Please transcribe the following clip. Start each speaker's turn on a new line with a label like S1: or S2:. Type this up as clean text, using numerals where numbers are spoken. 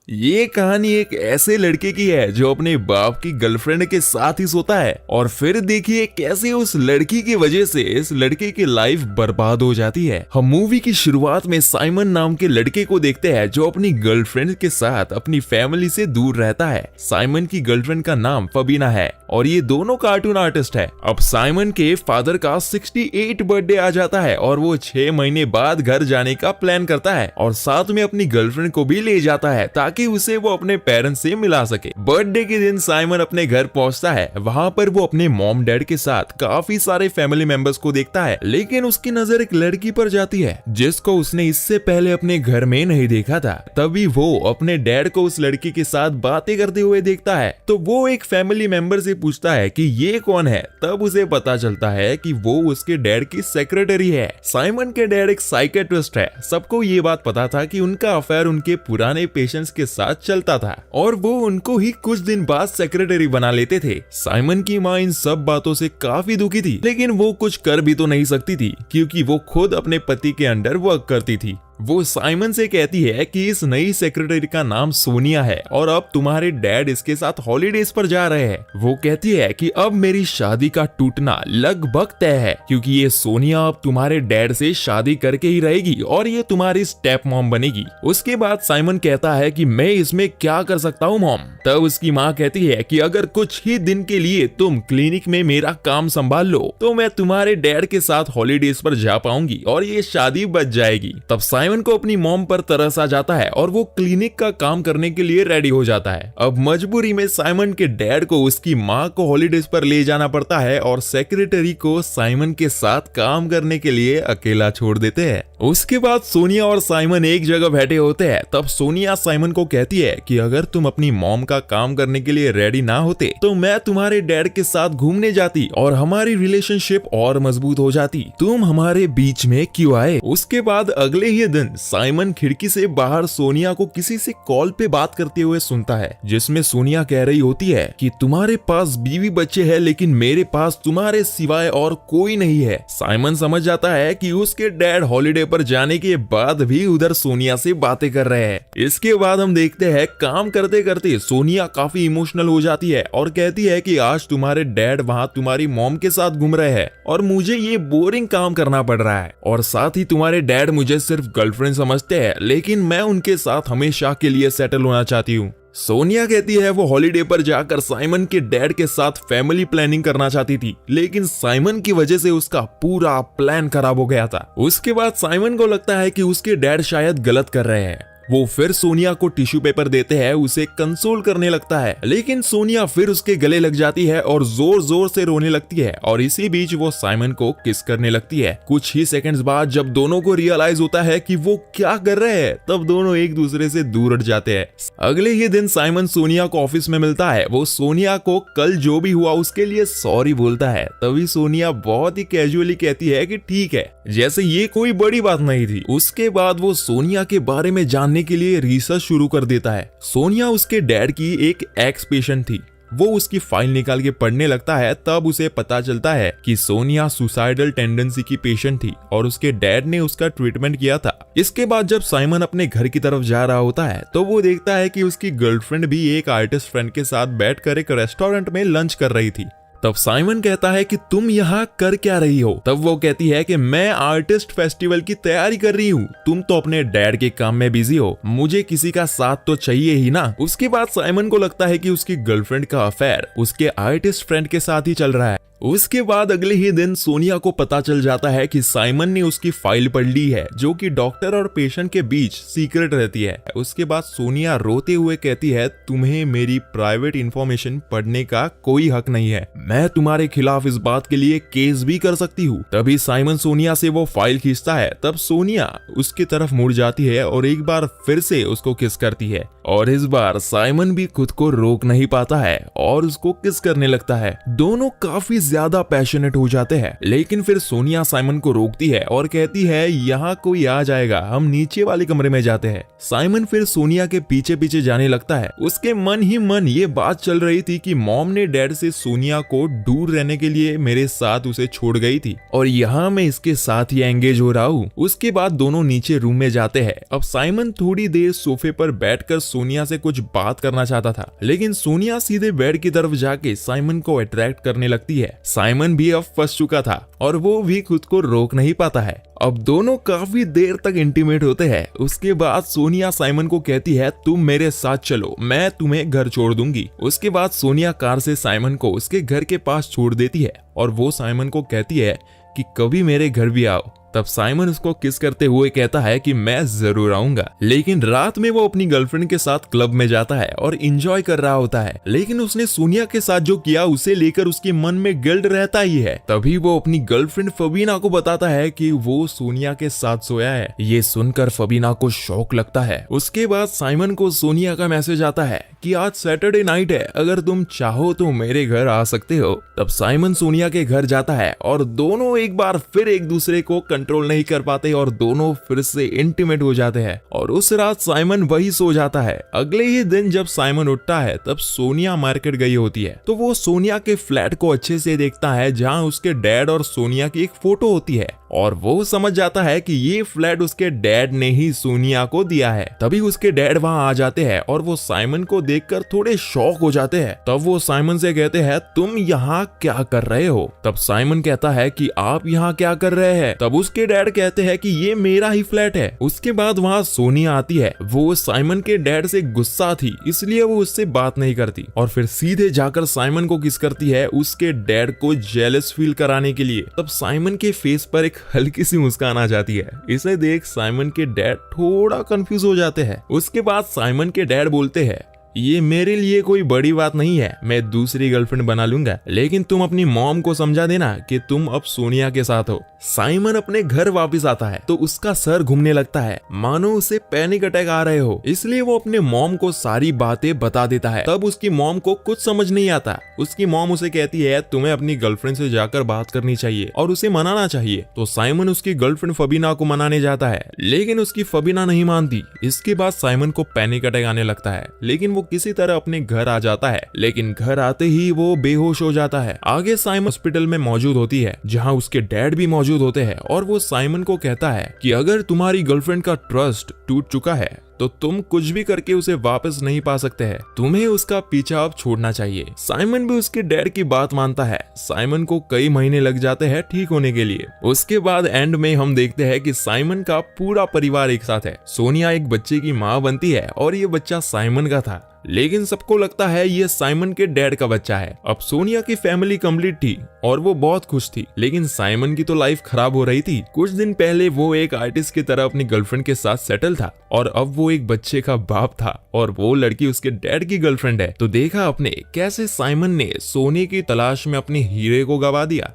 S1: ये कहानी एक ऐसे लड़के की है जो अपने बाप की गर्लफ्रेंड के साथ ही सोता है और फिर देखिए कैसे उस लड़की की वजह से इस लड़के की लाइफ बर्बाद हो जाती है। हम मूवी की शुरुआत में साइमन नाम के लड़के को देखते हैं जो अपनी गर्लफ्रेंड के साथ अपनी फैमिली से दूर रहता है। साइमन की गर्लफ्रेंड का नाम फबीना है और ये दोनों कार्टून आर्टिस्ट है। अब साइमन के फादर का 68 बर्थडे आ जाता है और वो 6 महीने बाद घर जाने का प्लान करता है और साथ में अपनी गर्लफ्रेंड को भी ले जाता है ताकि उसे वो अपने पेरेंट्स से मिला सके। बर्थडे के दिन साइमन अपने घर पहुंचता है। वहां पर वो अपने मॉम डैड के साथ काफी सारे फैमिली मेंबर्स को देखता है, लेकिन उसकी नजर एक लड़की पर जाती है जिसको उसने इससे पहले अपने घर में नहीं देखा था। तभी वो अपने डैड को उस लड़की के साथ बातें करते हुए देखता है तो वो एक फैमिली मेंबर से पूछता है कि ये कौन है। तब उसे पता चलता है कि वो उसके डैड की सेक्रेटरी है। साइमन के डैड एक साइकेट्रिस्ट है। सबको ये बात पता था कि उनका अफेयर उनके पुराने पेशेंट्स के साथ चलता था और वो उनको ही कुछ दिन बाद सेक्रेटरी बना लेते थे। साइमन की माँ इन सब बातों से काफी दुखी थी, लेकिन वो कुछ कर भी तो नहीं सकती थी क्योंकि वो खुद अपने पति के अंडर वर्क करती थी। वो साइमन से कहती है कि इस नई सेक्रेटरी का नाम सोनिया है और अब तुम्हारे डैड इसके साथ हॉलीडेज पर जा रहे हैं। वो कहती है कि अब मेरी शादी का टूटना लगभग तय है क्योंकि ये सोनिया अब तुम्हारे डैड से शादी करके ही रहेगी और ये तुम्हारी स्टेप मॉम बनेगी। उसके बाद साइमन कहता है कि मैं इसमें क्या कर सकता हूँ मॉम। तब उसकी माँ कहती है कि अगर कुछ ही दिन के लिए तुम क्लिनिक में मेरा काम संभाल लो तो मैं तुम्हारे डैड के साथ हॉलीडेज पर जा पाऊंगी और ये शादी बच जाएगी। तब साइमन को अपनी मॉम पर तरस आ जाता है और वो क्लिनिक का काम करने के लिए रेडी हो जाता है। अब मजबूरी में साइमन के डैड को उसकी माँ को हॉलीडेज पर ले जाना पड़ता है और सेक्रेटरी को साइमन के साथ काम करने के लिए अकेला छोड़ देते हैं। उसके बाद सोनिया और साइमन एक जगह बैठे होते हैं। तब सोनिया साइमन को कहती है कि अगर तुम अपनी मॉम का काम करने के लिए रेडी ना होते तो मैं तुम्हारे डैड के साथ घूमने जाती और हमारी रिलेशनशिप और मजबूत हो जाती। तुम हमारे बीच में क्यों आए। उसके बाद अगले ही दिन साइमन खिड़की से बाहर सोनिया को किसी से कॉल पे बात करते हुए सुनता है जिसमें सोनिया कह रही होती है कि तुम्हारे पास बीवी बच्चे हैं लेकिन मेरे पास तुम्हारे सिवाय और कोई नहीं है। साइमन समझ जाता है कि उसके डैड हॉलीडे पर जाने के बाद भी उधर सोनिया से बातें कर रहे हैं। इसके बाद हम देखते हैं काम करते करते सोनिया काफी इमोशनल हो जाती है और कहती है कि आज तुम्हारे डैड वहाँ तुम्हारी मॉम के साथ घूम रहे हैं और मुझे ये बोरिंग काम करना पड़ रहा है और साथ ही तुम्हारे डैड मुझे सिर्फ गर्लफ्रेंड समझते हैं लेकिन मैं उनके साथ हमेशा के लिए सेटल होना चाहती हूँ। सोनिया कहती है वो हॉलीडे पर जाकर साइमन के डैड के साथ फैमिली प्लानिंग करना चाहती थी, लेकिन साइमन की वजह से उसका पूरा प्लान खराब हो गया था। उसके बाद साइमन को लगता है कि उसके डैड शायद गलत कर रहे हैं। वो फिर सोनिया को टिश्यू पेपर देते हैं, उसे कंसोल करने लगता है, लेकिन सोनिया फिर उसके गले लग जाती है और जोर जोर से रोने लगती है और इसी बीच वो साइमन को किस करने लगती है। कुछ ही सेकंड्स बाद जब दोनों को रियलाइज होता है कि वो क्या कर रहे हैं तब दोनों एक दूसरे से दूर हट जाते हैं। अगले ही दिन साइमन सोनिया को ऑफिस में मिलता है। वो सोनिया को कल जो भी हुआ उसके लिए सॉरी बोलता है। तभी सोनिया बहुत ही कैजुअली कहती है कि ठीक है, जैसे ये कोई बड़ी बात नहीं थी। उसके बाद वो सोनिया के बारे में जानने के लिए रिसर्च शुरू कर देता है। सोनिया उसके डैड की एक एक्स पेशेंट थी। वो उसकी फाइल निकाल के पढ़ने लगता है। तब उसे पता चलता है कि सोनिया सुसाइडल टेंडेंसी की पेशेंट थी और उसके डैड ने उसका ट्रीटमेंट किया था। इसके बाद जब साइमन अपने घर की तरफ जा रहा होता है तो वो देखता है कि उसकी गर्लफ्रेंड भी एक आर्टिस्ट फ्रेंड के साथ बैठकर एक रेस्टोरेंट में लंच कर रही थी। तब साइमन कहता है कि तुम यहाँ कर क्या रही हो। तब वो कहती है कि मैं आर्टिस्ट फेस्टिवल की तैयारी कर रही हूँ, तुम तो अपने डैड के काम में बिजी हो, मुझे किसी का साथ तो चाहिए ही ना। उसके बाद साइमन को लगता है कि उसकी गर्लफ्रेंड का अफेयर उसके आर्टिस्ट फ्रेंड के साथ ही चल रहा है। उसके बाद अगले ही दिन सोनिया को पता चल जाता है कि साइमन ने उसकी फाइल पढ़ ली है जो कि डॉक्टर और पेशेंट के बीच सीक्रेट रहती है। उसके बाद सोनिया रोते हुए कहती है तुम्हें मेरी प्राइवेट इंफॉर्मेशन पढ़ने का कोई हक नहीं है, मैं तुम्हारे खिलाफ इस बात के लिए केस भी कर सकती हूँ। तभी साइमन सोनिया से वो फाइल खींचता है। तब सोनिया उसकी तरफ मुड़ जाती है और एक बार फिर से उसको किस करती है और इस बार साइमन भी खुद को रोक नहीं पाता है और उसको किस करने लगता है। दोनों काफी ज्यादा पैशनेट हो जाते हैं। लेकिन फिर सोनिया साइमन को रोकती है और कहती है यहाँ कोई आ जाएगा, हम नीचे वाले कमरे में जाते हैं। साइमन फिर सोनिया के पीछे पीछे जाने लगता है। उसके मन ही मन ये बात चल रही थी कि मॉम ने डैड से सोनिया को दूर रहने के लिए मेरे साथ उसे छोड़ गई थी और यहाँ मैं इसके साथ ही एंगेज हो रहा हूँ। उसके बाद दोनों नीचे रूम में जाते हैं। अब साइमन थोड़ी देर सोफे पर बैठकर सोनिया से कुछ बात करना चाहता था, लेकिन सोनिया सीधे बेड की तरफ जाके साइमन को अट्रैक्ट करने लगती है। साइमन भी अब फंस चुका था और वो भी खुद को रोक नहीं पाता है। अब दोनों काफी देर तक इंटीमेट होते हैं। उसके बाद सोनिया साइमन को कहती है तुम मेरे साथ चलो, मैं तुम्हें घर छोड़ दूंगी। उसके बाद सोनिया कार से साइमन को उसके घर के पास छोड़ देती है और वो साइमन को कहती है कि कभी मेरे घर भी आओ। तब साइमन उसको किस करते हुए कहता है कि मैं जरूर आऊंगा। लेकिन रात में वो अपनी गर्लफ्रेंड के साथ क्लब में जाता है और एंजॉय कर रहा होता है, लेकिन उसने सोनिया के साथ जो किया उसे लेकर उसके मन में गिल्ट रहता ही है। तभी वो अपनी गर्लफ्रेंड फबीना को बताता है कि वो सोनिया के साथ सोया है। ये सुनकर फबीना को शौक लगता है। उसके बाद साइमन को सोनिया का मैसेज आता है कि आज सैटरडे नाइट है, अगर तुम चाहो तो मेरे घर आ सकते हो। तब साइमन सोनिया के घर जाता है और दोनों एक बार फिर एक दूसरे को कंट्रोल नहीं कर पाते और दोनों फिर से इंटीमेट हो जाते हैं। और उस रात साइमन वही सो जाता है। अगले ही दिन जब साइमन उठता है तब सोनिया मार्केट गई होती है, तो वो सोनिया के फ्लैट को अच्छे से देखता है जहां उसके डैड और सोनिया की एक फोटो होती है और वो समझ जाता है कि ये फ्लैट उसके डैड ने ही सोनिया को दिया है। तभी उसके डैड वहां आ जाते हैं और वो साइमन को देखकर थोड़े शॉक हो जाते हैं। तब वो साइमन से कहते हैं तुम यहाँ क्या कर रहे हो। तब साइमन कहता है कि आप यहाँ क्या कर रहे हैं। तब उसके डैड कहते हैं कि ये मेरा ही फ्लैट है। उसके बाद वहाँ सोनिया आती है। वो साइमन के डैड से गुस्सा थी, इसलिए वो उससे बात नहीं करती और फिर सीधे जाकर साइमन को किस करती है उसके डैड को जेलस फील कराने के लिए। तब साइमन के फेस पर एक हल्की सी मुस्कान आ जाती है। इसे देख साइमन के डैड थोड़ा कंफ्यूज हो जाते हैं। उसके बाद साइमन के डैड बोलते हैं ये मेरे लिए कोई बड़ी बात नहीं है, मैं दूसरी गर्लफ्रेंड बना लूंगा, लेकिन तुम अपनी मॉम को समझा देना कि तुम अब सोनिया के साथ हो। साइमन अपने घर वापस आता है तो उसका सर घूमने लगता है, मानो उसे पैनिक अटैक आ रहे हो। इसलिए वो अपने मॉम को सारी बातें बता देता है। तब उसकी मॉम को कुछ समझ नहीं आता। उसकी मॉम उसे कहती है तुम्हें अपनी गर्लफ्रेंड से जाकर बात करनी चाहिए और उसे मनाना चाहिए। तो साइमन उसकी गर्लफ्रेंड फबीना को मनाने जाता है, लेकिन उसकी फबीना नहीं मानती। इसके बाद साइमन को पैनिक अटैक आने लगता है, लेकिन वो किसी तरह अपने घर आ जाता है। लेकिन घर आते ही वो बेहोश हो जाता है। आगे साइमन हॉस्पिटल में मौजूद होती है जहां उसके डैड भी मौजूद होते हैं और वो साइमन को कहता है कि अगर तुम्हारी गर्लफ्रेंड का ट्रस्ट टूट चुका है तो तुम कुछ भी करके उसे वापस नहीं पा सकते हैं, तुम्हें उसका पीछा अब छोड़ना चाहिए। साइमन भी उसके डैड की बात मानता है। साइमन को कई महीने लग जाते हैं ठीक होने के लिए। उसके बाद एंड में हम देखते हैं कि साइमन का पूरा परिवार एक साथ है। सोनिया एक बच्चे की माँ बनती है और ये बच्चा साइमन का था, लेकिन सबको लगता है ये साइमन के डैड का बच्चा है। अब सोनिया की फैमिली कंप्लीट थी और वो बहुत खुश थी, लेकिन साइमन की तो लाइफ खराब हो रही थी। कुछ दिन पहले वो एक आर्टिस्ट की तरह अपनी गर्लफ्रेंड के साथ सेटल था और अब वो एक बच्चे का बाप था और वो लड़की उसके डैड की गर्लफ्रेंड है। तो देखा आपने कैसे साइमन ने सोने की तलाश में अपने हीरे को गवा दिया।